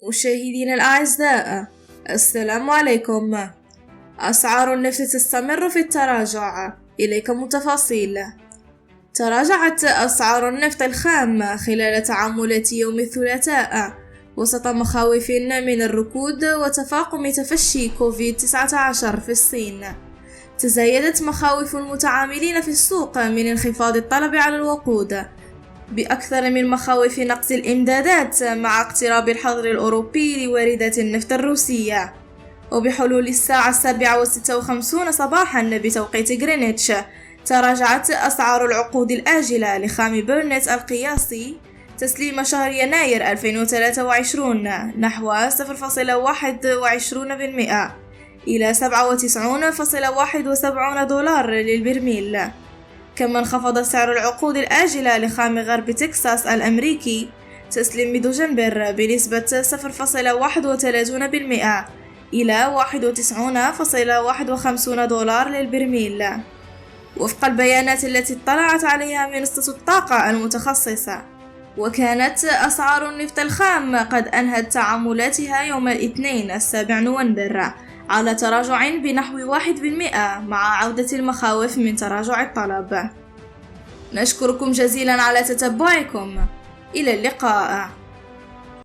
مشاهدينا الأعزاء، السلام عليكم. أسعار النفط تستمر في التراجع. إليكم التفاصيل. تراجعت أسعار النفط الخام خلال تعاملات يوم الثلاثاء وسط مخاوف من الركود وتفاقم تفشي كوفيد-19 في الصين. تزايدت مخاوف المتعاملين في السوق من انخفاض الطلب على الوقود بأكثر من مخاوف نقص الإمدادات مع اقتراب الحظر الأوروبي لواردات النفط الروسية. وبحلول الساعة 7:56 صباحا بتوقيت غرينتش، تراجعت أسعار العقود الآجلة لخام بيرنت القياسي تسليم شهر يناير 2023 نحو 0.21% إلى 97.71 دولار للبرميل. كما انخفض سعر العقود الآجلة لخام غرب تكساس الأمريكي تسليم دجنبر بنسبة 0.31% إلى 91.51 دولار للبرميل، وفق البيانات التي اطلعت عليها منصة الطاقة المتخصصة. وكانت أسعار النفط الخام قد أنهت تعاملاتها يوم الاثنين 7 نوفمبر على تراجع بنحو 1% مع عودة المخاوف من تراجع الطلب. نشكركم جزيلا على تتبعكم. إلى اللقاء.